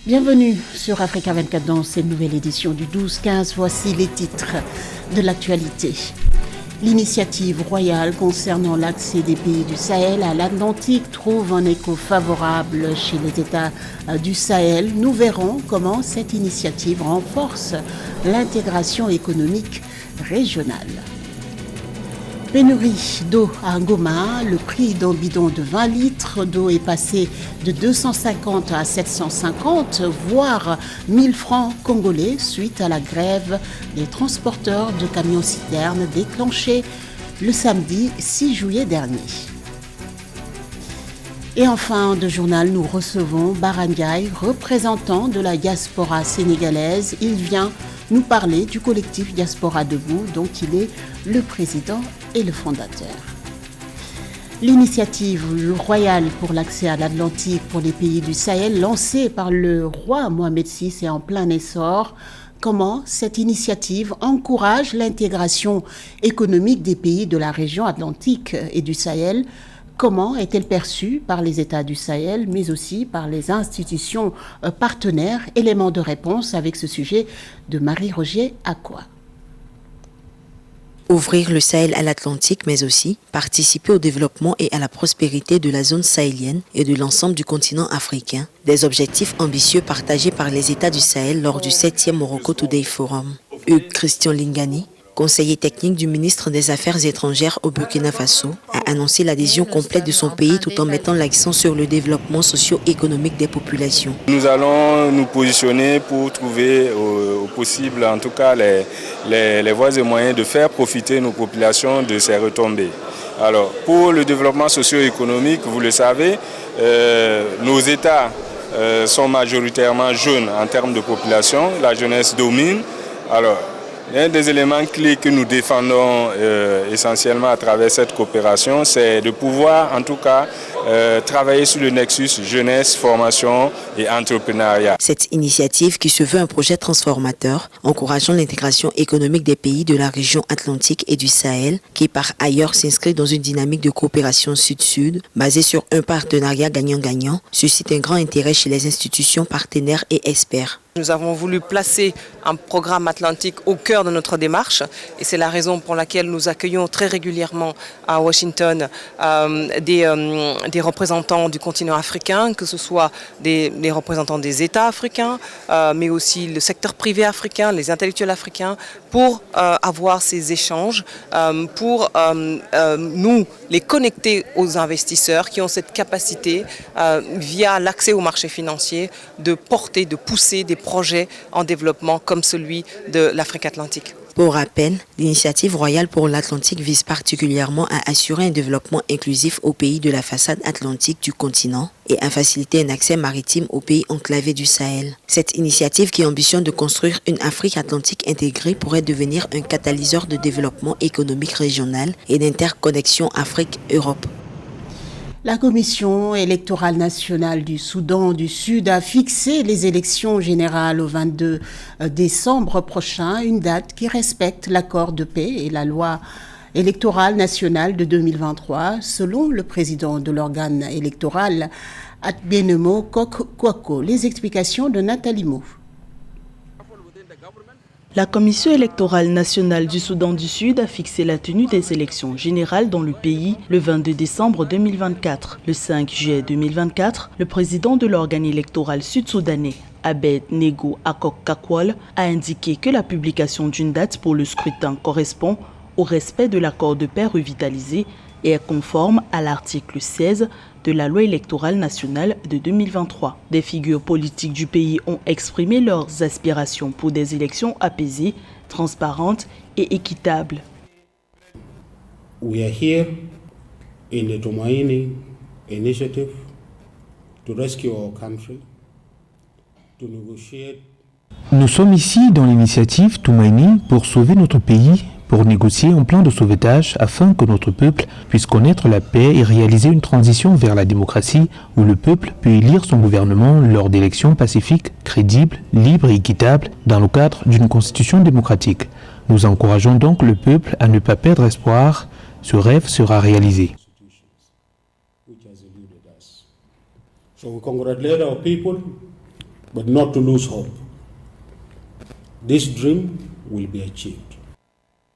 Bienvenue sur Africa 24 dans cette nouvelle édition du 12-15. Voici les titres de l'actualité. L'initiative royale concernant l'accès des pays du Sahel à l'Atlantique trouve un écho favorable chez les États du Sahel. Nous verrons comment cette initiative renforce l'intégration économique régionale. Pénurie d'eau à Ngoma, le prix d'un bidon de 20 litres d'eau est passé de 250 à 750, voire 1000 francs congolais suite à la grève des transporteurs de camions-citernes déclenchée le samedi 6 juillet dernier. Et en fin de journal, nous recevons Barandiaï, représentant de la diaspora sénégalaise. Il vient nous parler du collectif Diaspora Debout, dont il est le président et le fondateur. L'initiative royale pour l'accès à l'Atlantique pour les pays du Sahel, lancée par le roi Mohamed VI, est en plein essor. Comment cette initiative encourage l'intégration économique des pays de la région atlantique et du Sahel? Comment est-elle perçue par les États du Sahel, mais aussi par les institutions partenaires? Élément de réponse avec ce sujet de Marie-Roger Akwa. Ouvrir le Sahel à l'Atlantique, mais aussi participer au développement et à la prospérité de la zone sahélienne et de l'ensemble du continent africain. Des objectifs ambitieux partagés par les États du Sahel lors du 7e Morocco Today Forum. Hugues Christian Lingani, conseiller technique du ministre des Affaires étrangères au Burkina Faso, a annoncé l'adhésion complète de son pays tout en mettant l'accent sur le développement socio-économique des populations. Nous allons nous positionner pour trouver au possible, en tout cas, les voies et moyens de faire profiter nos populations de ces retombées. Alors, pour le développement socio-économique, vous le savez, nos États sont majoritairement jeunes en termes de population. La jeunesse domine. Alors, un des éléments clés que nous défendons essentiellement à travers cette coopération, c'est de pouvoir en tout cas travailler sur le nexus jeunesse, formation et entrepreneuriat. Cette initiative qui se veut un projet transformateur, encourageant l'intégration économique des pays de la région atlantique et du Sahel, qui par ailleurs s'inscrit dans une dynamique de coopération sud-sud, basée sur un partenariat gagnant-gagnant, suscite un grand intérêt chez les institutions partenaires et experts. Nous avons voulu placer un programme atlantique au cœur de notre démarche et c'est la raison pour laquelle nous accueillons très régulièrement à Washington des représentants du continent africain, que ce soit des représentants des États africains, mais aussi le secteur privé africain, les intellectuels africains, pour avoir ces échanges, pour nous les connecter aux investisseurs qui ont cette capacité, via l'accès au marché financier, de porter, de pousser des projets en développement comme celui de l'Afrique atlantique. Pour rappel, l'initiative royale pour l'Atlantique vise particulièrement à assurer un développement inclusif aux pays de la façade atlantique du continent et à faciliter un accès maritime aux pays enclavés du Sahel. Cette initiative qui ambitionne de construire une Afrique atlantique intégrée pourrait devenir un catalyseur de développement économique régional et d'interconnexion Afrique-Europe. La Commission électorale nationale du Soudan du Sud a fixé les élections générales au 22 décembre prochain, une date qui respecte l'accord de paix et la loi électorale nationale de 2023, selon le président de l'organe électoral, Adbenemo Kwako. Les explications de Nathalie Mou. La Commission électorale nationale du Soudan du Sud a fixé la tenue des élections générales dans le pays le 22 décembre 2024. Le 5 juillet 2024, le président de l'organe électoral sud-soudanais, Abed Nego Akok Kakwal, a indiqué que la publication d'une date pour le scrutin correspond au respect de l'accord de paix revitalisé et est conforme à l'article 16 de la loi électorale nationale de 2023. Des figures politiques du pays ont exprimé leurs aspirations pour des élections apaisées, transparentes et équitables. We are here in the Tumaini initiative to rescue our country, to negotiate. Nous sommes ici dans l'initiative Tumaini pour sauver notre pays, pour négocier un plan de sauvetage afin que notre peuple puisse connaître la paix et réaliser une transition vers la démocratie où le peuple peut élire son gouvernement lors d'élections pacifiques, crédibles, libres et équitables dans le cadre d'une constitution démocratique. Nous encourageons donc le peuple à ne pas perdre espoir. Ce rêve sera réalisé. So we congratulate our people but not to lose hope. This dream will be achieved.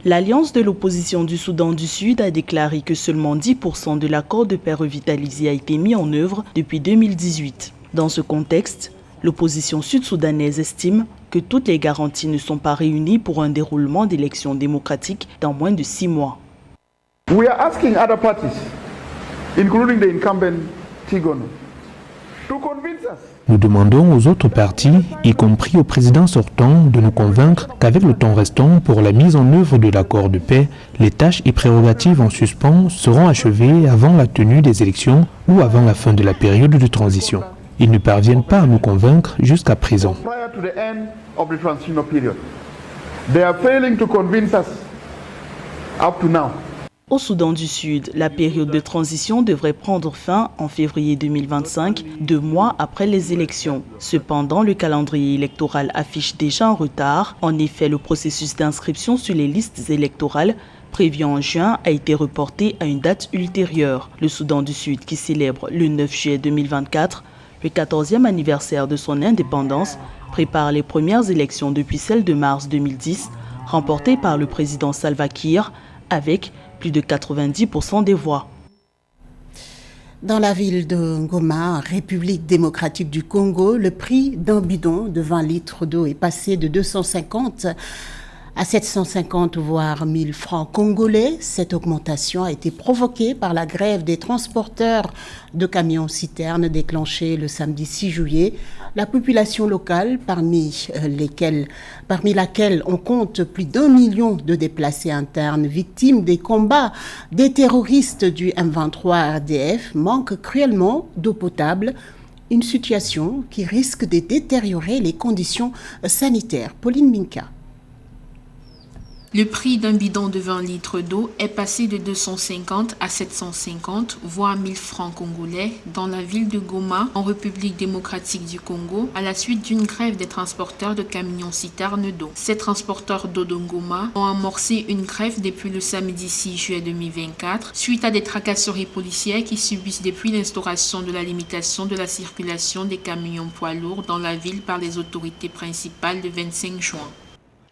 L'Alliance de l'opposition du Soudan du Sud a déclaré que seulement 10% de l'accord de paix revitalisé a été mis en œuvre depuis 2018. Dans ce contexte, l'opposition sud-soudanaise estime que toutes les garanties ne sont pas réunies pour un déroulement d'élections démocratiques dans moins de 6 mois. We are asking other parties, including the incumbent Tigono, to convince us. Nous demandons aux autres partis, y compris au président sortant, de nous convaincre qu'avec le temps restant pour la mise en œuvre de l'accord de paix, les tâches et prérogatives en suspens seront achevées avant la tenue des élections ou avant la fin de la période de transition. Ils ne parviennent pas à nous convaincre jusqu'à présent. Prior to the end of the transitional period, they are failing to convince us up to now. Au Soudan du Sud, la période de transition devrait prendre fin en février 2025, 2 mois après les élections. Cependant, le calendrier électoral affiche déjà un retard. En effet, le processus d'inscription sur les listes électorales prévu en juin a été reporté à une date ultérieure. Le Soudan du Sud, qui célèbre le 9 juillet 2024, le 14e anniversaire de son indépendance, prépare les premières élections depuis celles de mars 2010, remportées par le président Salva Kiir, avec plus de 90% des voix. Dans la ville de Goma, République démocratique du Congo, le prix d'un bidon de 20 litres d'eau est passé de 250 à 750 voire 1000 francs congolais. Cette augmentation a été provoquée par la grève des transporteurs de camions-citernes déclenchée le samedi 6 juillet. La population locale, parmi laquelle on compte plus d'1 million de déplacés internes victimes des combats des terroristes du M23 RDF, manque cruellement d'eau potable. Une situation qui risque de détériorer les conditions sanitaires. Pauline Minka. Le prix d'un bidon de 20 litres d'eau est passé de 250 à 750, voire 1000 francs congolais dans la ville de Goma, en République démocratique du Congo, à la suite d'une grève des transporteurs de camions-citernes d'eau. Ces transporteurs d'eau de Goma ont amorcé une grève depuis le samedi 6 juillet 2024, suite à des tracasseries policières qui subissent depuis l'instauration de la limitation de la circulation des camions poids lourds dans la ville par les autorités principales le 25 juin.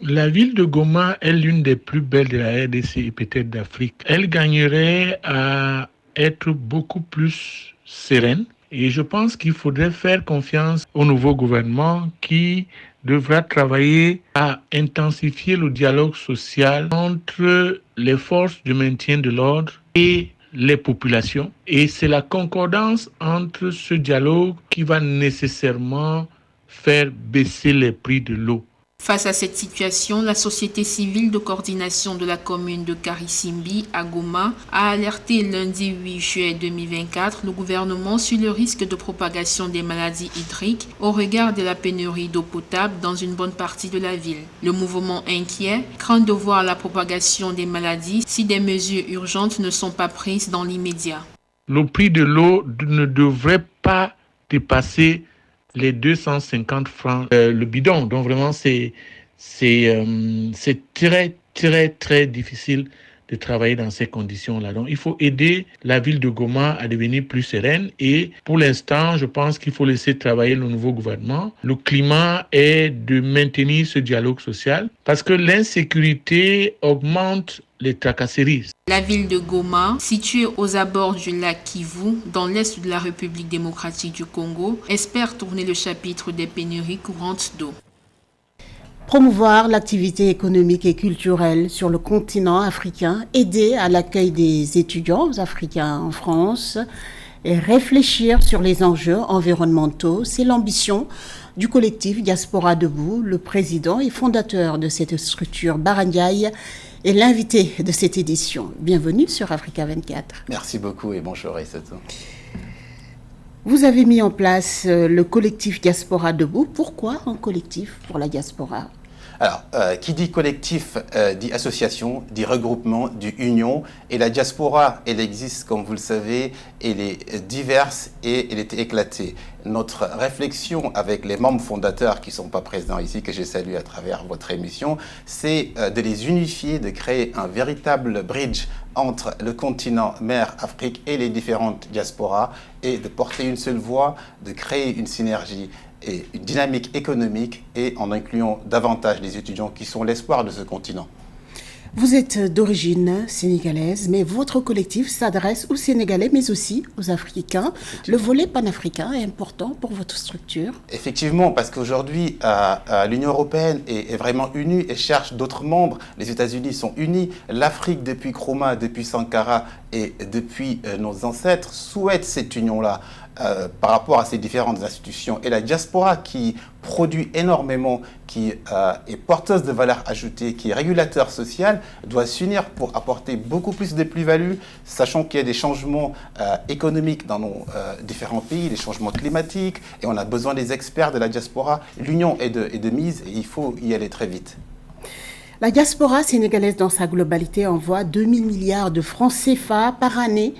La ville de Goma est l'une des plus belles de la RDC et peut-être d'Afrique. Elle gagnerait à être beaucoup plus sereine et je pense qu'il faudrait faire confiance au nouveau gouvernement qui devra travailler à intensifier le dialogue social entre les forces de maintien de l'ordre et les populations. Et c'est la concordance entre ce dialogue qui va nécessairement faire baisser les prix de l'eau. Face à cette situation, la société civile de coordination de la commune de Karisimbi à Goma a alerté lundi 8 juillet 2024 le gouvernement sur le risque de propagation des maladies hydriques au regard de la pénurie d'eau potable dans une bonne partie de la ville. Le mouvement inquiet craint de voir la propagation des maladies si des mesures urgentes ne sont pas prises dans l'immédiat. Le prix de l'eau ne devrait pas dépasser les 250 francs le bidon. Donc vraiment, c'est très, très, très difficile de travailler dans ces conditions-là. Donc il faut aider la ville de Goma à devenir plus sereine et pour l'instant, je pense qu'il faut laisser travailler le nouveau gouvernement. Le climat est de maintenir ce dialogue social parce que l'insécurité augmente les tracasseries. La ville de Goma, située aux abords du lac Kivu, dans l'est de la République démocratique du Congo, espère tourner le chapitre des pénuries courantes d'eau. Promouvoir l'activité économique et culturelle sur le continent africain, aider à l'accueil des étudiants africains en France et réfléchir sur les enjeux environnementaux, c'est l'ambition du collectif Diaspora Debout. Le président et fondateur de cette structure, Bara Ndiaye, est l'invité de cette édition. Bienvenue sur Africa 24. Merci beaucoup et bonjour Aïssatou. Vous avez mis en place le collectif Diaspora Debout. Pourquoi un collectif pour la diaspora ? Alors, qui dit collectif dit association, dit regroupement, dit union. Et la diaspora, elle existe, comme vous le savez, elle est diverse et elle est éclatée. Notre réflexion avec les membres fondateurs qui ne sont pas présents ici, que je salue à travers votre émission, c'est de les unifier, de créer un véritable bridge entre le continent mère Afrique et les différentes diasporas et de porter une seule voix, de créer une synergie. et une dynamique économique et en incluant davantage les étudiants qui sont l'espoir de ce continent. Vous êtes d'origine sénégalaise, mais votre collectif s'adresse aux Sénégalais, mais aussi aux Africains. Le volet panafricain est important pour votre structure? Effectivement, parce qu'aujourd'hui, l'Union européenne est vraiment unie et cherche d'autres membres. Les États-Unis sont unis. L'Afrique, depuis Nkrumah, depuis Sankara et depuis nos ancêtres, souhaite cette union-là. Par rapport à ces différentes institutions. Et la diaspora qui produit énormément, qui est porteuse de valeur ajoutée, qui est régulateur social, doit s'unir pour apporter beaucoup plus de plus-values, sachant qu'il y a des changements économiques dans nos différents pays, des changements climatiques, et on a besoin des experts de la diaspora. L'union est de mise et il faut y aller très vite. La diaspora sénégalaise dans sa globalité envoie 2000 milliards de francs CFA par année,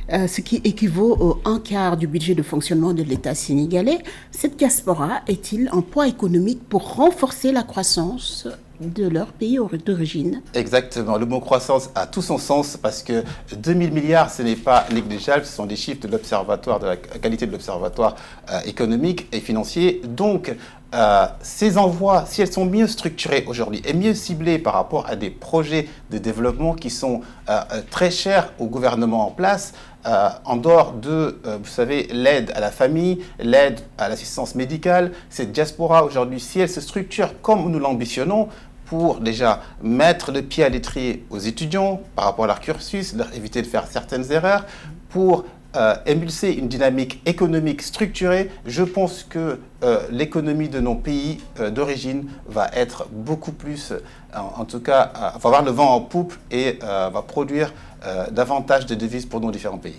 ce qui équivaut au 1/4 du budget de fonctionnement de l'État sénégalais. Cette diaspora est-il un poids économique pour renforcer la croissance de leur pays d'origine? Exactement. Le mot croissance a tout son sens parce que 2000 milliards, ce n'est pas négligeable. Ce sont des chiffres de l'Observatoire, de la qualité de l'Observatoire économique et financier. Donc, ces envois, si elles sont mieux structurées aujourd'hui et mieux ciblées par rapport à des projets de développement qui sont très chers au gouvernement en place, en dehors de, vous savez, l'aide à la famille, l'aide à l'assistance médicale, cette diaspora aujourd'hui, si elle se structure comme nous l'ambitionnons, pour déjà mettre le pied à l'étrier aux étudiants par rapport à leur cursus, leur éviter de faire certaines erreurs, pour émulser une dynamique économique structurée, je pense que l'économie de nos pays d'origine va être beaucoup plus, en tout cas, va avoir le vent en poupe et va produire davantage de devises pour nos différents pays.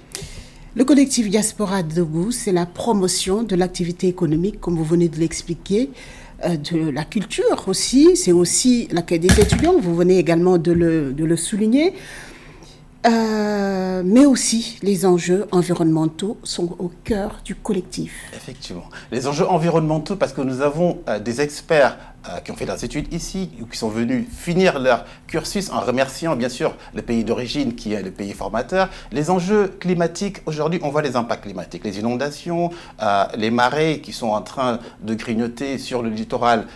Le collectif Diaspora Debout, c'est la promotion de l'activité économique, comme vous venez de l'expliquer, de la culture aussi, c'est aussi l'accueil des étudiants, vous venez également de le souligner. Mais aussi les enjeux environnementaux sont au cœur du collectif. Effectivement. Les enjeux environnementaux, parce que nous avons des experts qui ont fait leurs études ici, ou qui sont venus finir leur cursus en remerciant bien sûr le pays d'origine qui est le pays formateur. Les enjeux climatiques, aujourd'hui on voit les impacts climatiques, les inondations, les marées qui sont en train de grignoter sur le littoral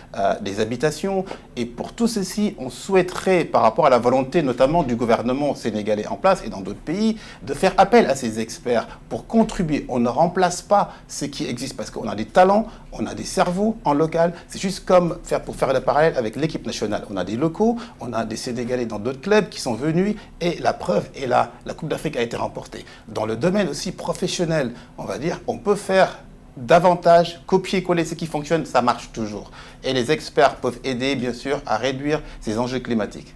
des habitations. Et pour tout ceci, on souhaiterait, par rapport à la volonté notamment du gouvernement sénégalais en place et dans d'autres pays, de faire appel à ces experts pour contribuer. On ne remplace pas ce qui existe parce qu'on a des talents, on a des cerveaux en local. C'est juste comme pour faire le parallèle avec l'équipe nationale. On a des locaux, on a des Sénégalais dans d'autres clubs qui sont venus et la preuve est là. La Coupe d'Afrique a été remportée. Dans le domaine aussi professionnel, on va dire, on peut faire davantage, copier-coller ce qui fonctionne, ça marche toujours. Et les experts peuvent aider, bien sûr, à réduire ces enjeux climatiques.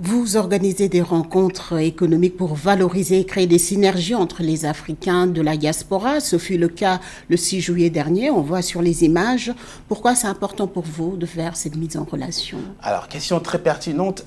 Vous organisez des rencontres économiques pour valoriser et créer des synergies entre les Africains de la diaspora. Ce fut le cas le 6 juillet dernier. On voit sur les images. Pourquoi c'est important pour vous de faire cette mise en relation? Alors, question très pertinente.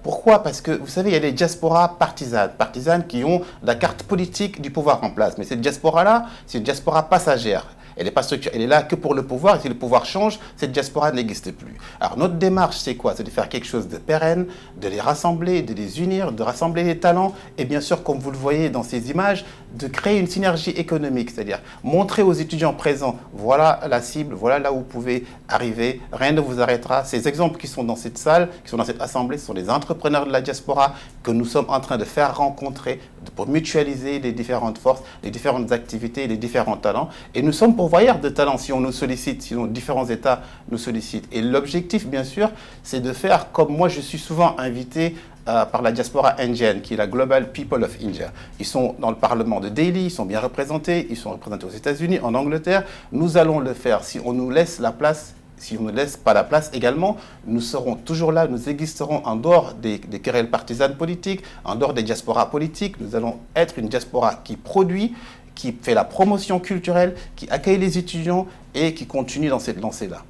Pourquoi? Parce que, vous savez, il y a les diasporas partisanes qui ont la carte politique du pouvoir en place. Mais cette diaspora-là, c'est une diaspora passagère. Elle n'est pas structurée, elle est là que pour le pouvoir. Et si le pouvoir change, cette diaspora n'existe plus. Alors notre démarche, c'est quoi? C'est de faire quelque chose de pérenne, de les rassembler, de les unir, de rassembler les talents. Et bien sûr, comme vous le voyez dans ces images, de créer une synergie économique. C'est-à-dire montrer aux étudiants présents, voilà la cible, voilà là où vous pouvez arriver. Rien ne vous arrêtera. Ces exemples qui sont dans cette salle, qui sont dans cette assemblée, ce sont des entrepreneurs de la diaspora que nous sommes en train de faire rencontrer pour mutualiser les différentes forces, les différentes activités, les différents talents. Et nous sommes pourvoyeurs de talents si on nous sollicite, si nos différents États nous sollicitent. Et l'objectif, bien sûr, c'est de faire comme moi, je suis souvent invité par la diaspora indienne, qui est la Global People of India. Ils sont dans le Parlement de Delhi, ils sont bien représentés, ils sont représentés aux États-Unis, en Angleterre. Nous allons le faire si on nous laisse la place. Si on ne laisse pas la place également, nous serons toujours là, nous existerons en dehors des querelles partisanes politiques, en dehors des diasporas politiques. Nous allons être une diaspora qui produit, qui fait la promotion culturelle, qui accueille les étudiants et qui continue dans cette lancée-là.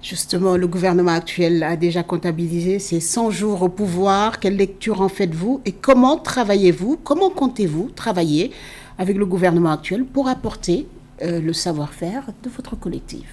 Justement, le gouvernement actuel a déjà comptabilisé ses 100 jours au pouvoir. Quelle lecture en faites-vous et comment travaillez-vous? Comment comptez-vous travailler avec le gouvernement actuel pour apporter le savoir-faire de votre collectif?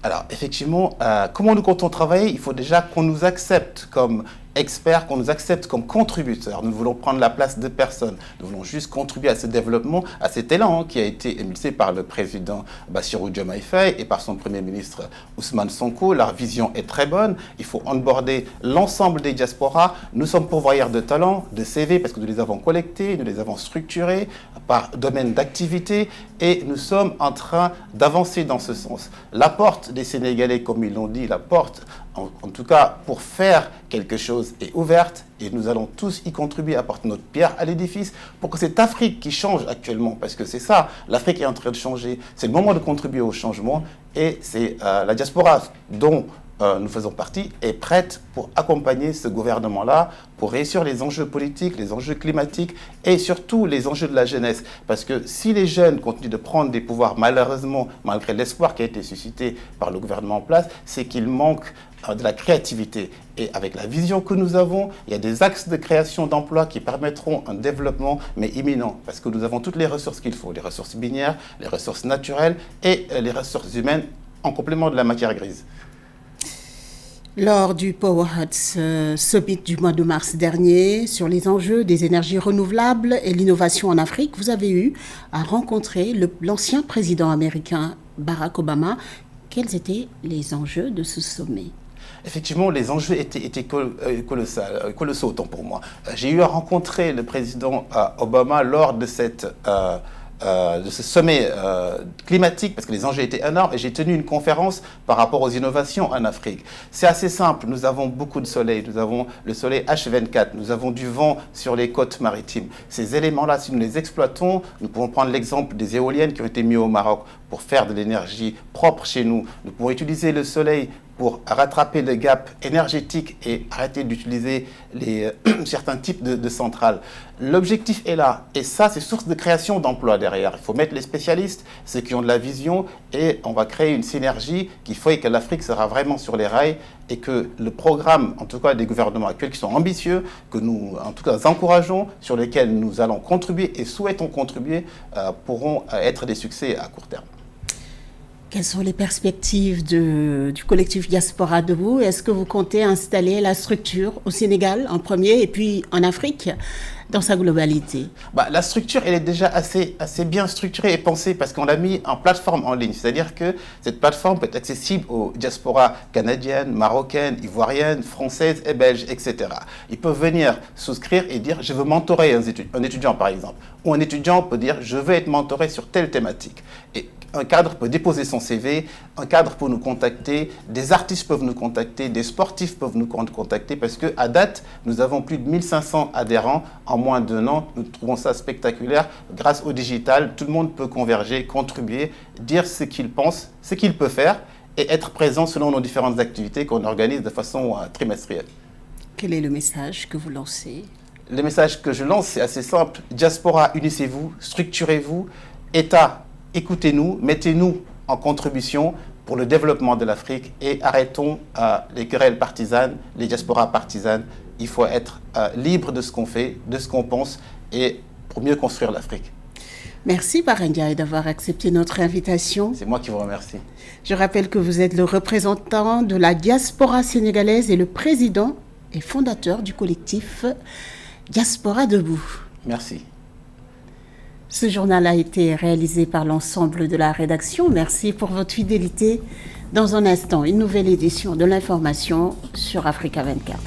Alors, effectivement, comment nous comptons travailler? Il faut déjà qu'on nous accepte comme experts, qu'on nous accepte comme contributeurs. Nous voulons prendre la place de personne. Nous voulons juste contribuer à ce développement, à cet élan qui a été émulsé par le président Bassirou Diomaye Faye et par son premier ministre Ousmane Sonko. Leur vision est très bonne. Il faut onboarder l'ensemble des diasporas. Nous sommes pourvoyeurs de talents, de CV, parce que nous les avons collectés, nous les avons structurés par domaine d'activité et nous sommes en train d'avancer dans ce sens. La porte des Sénégalais, comme ils l'ont dit, la porte, en tout cas pour faire quelque chose, est ouverte et nous allons tous y contribuer, apporter notre pierre à l'édifice pour que cette Afrique qui change actuellement, parce que c'est ça, l'Afrique est en train de changer, c'est le moment de contribuer au changement et c'est la diaspora dont nous faisons partie, est prête pour accompagner ce gouvernement-là, pour réussir les enjeux politiques, les enjeux climatiques et surtout les enjeux de la jeunesse. Parce que si les jeunes continuent de prendre des pouvoirs, malheureusement, malgré l'espoir qui a été suscité par le gouvernement en place, c'est qu'il manque de la créativité. Et avec la vision que nous avons, il y a des axes de création d'emplois qui permettront un développement, mais imminent. Parce que nous avons toutes les ressources qu'il faut, les ressources minières, les ressources naturelles et les ressources humaines en complément de la matière grise. Lors du Power Huts Summit du mois de mars dernier sur les enjeux des énergies renouvelables et l'innovation en Afrique, vous avez eu à rencontrer l'ancien président américain Barack Obama. Quels étaient les enjeux de ce sommet ? Effectivement, les enjeux étaient colossaux, autant pour moi. J'ai eu à rencontrer le président Obama lors de ce sommet climatique, parce que les enjeux étaient énormes, et j'ai tenu une conférence par rapport aux innovations en Afrique. C'est assez simple, nous avons beaucoup de soleil, nous avons le soleil H24, nous avons du vent sur les côtes maritimes. Ces éléments-là, si nous les exploitons, nous pouvons prendre l'exemple des éoliennes qui ont été mises au Maroc pour faire de l'énergie propre chez nous. Nous pouvons utiliser le soleil pour rattraper le gap énergétique et arrêter d'utiliser certains types de centrales. L'objectif est là, et ça, c'est source de création d'emplois derrière. Il faut mettre les spécialistes, ceux qui ont de la vision, et on va créer une synergie qui fait que l'Afrique sera vraiment sur les rails et que le programme, en tout cas des gouvernements actuels qui sont ambitieux, que nous, en tout cas, encourageons, sur lesquels nous allons contribuer et souhaitons contribuer, pourront être des succès à court terme. Quelles sont les perspectives du collectif Diaspora Debout ? Est-ce que vous comptez installer la structure au Sénégal en premier et puis en Afrique dans sa globalité ? La structure, elle est déjà assez bien structurée et pensée parce qu'on l'a mis en plateforme en ligne. C'est-à-dire que cette plateforme peut être accessible aux diasporas canadiennes, marocaines, ivoiriennes, françaises et belges, etc. Ils peuvent venir souscrire et dire « je veux mentorer un étudiant » par exemple. Ou un étudiant peut dire « je veux être mentoré sur telle thématique ». Et un cadre peut déposer son CV, un cadre peut nous contacter, des artistes peuvent nous contacter, des sportifs peuvent nous contacter parce qu'à date, nous avons plus de 1500 adhérents en moins d'1 an. Nous trouvons ça spectaculaire. Grâce au digital, tout le monde peut converger, contribuer, dire ce qu'il pense, ce qu'il peut faire et être présent selon nos différentes activités qu'on organise de façon trimestrielle. Quel est le message que vous lancez ? Le message que je lance, c'est assez simple. Diaspora, unissez-vous, structurez-vous. État, écoutez-nous, mettez-nous en contribution pour le développement de l'Afrique et arrêtons les querelles partisanes, les diasporas partisanes. Il faut être libre de ce qu'on fait, de ce qu'on pense et pour mieux construire l'Afrique. Merci Bara Ndiaye d'avoir accepté notre invitation. C'est moi qui vous remercie. Je rappelle que vous êtes le représentant de la diaspora sénégalaise et le président et fondateur du collectif Diaspora Debout. Merci. Ce journal a été réalisé par l'ensemble de la rédaction. Merci pour votre fidélité. Dans un instant, une nouvelle édition de l'information sur Africa 24.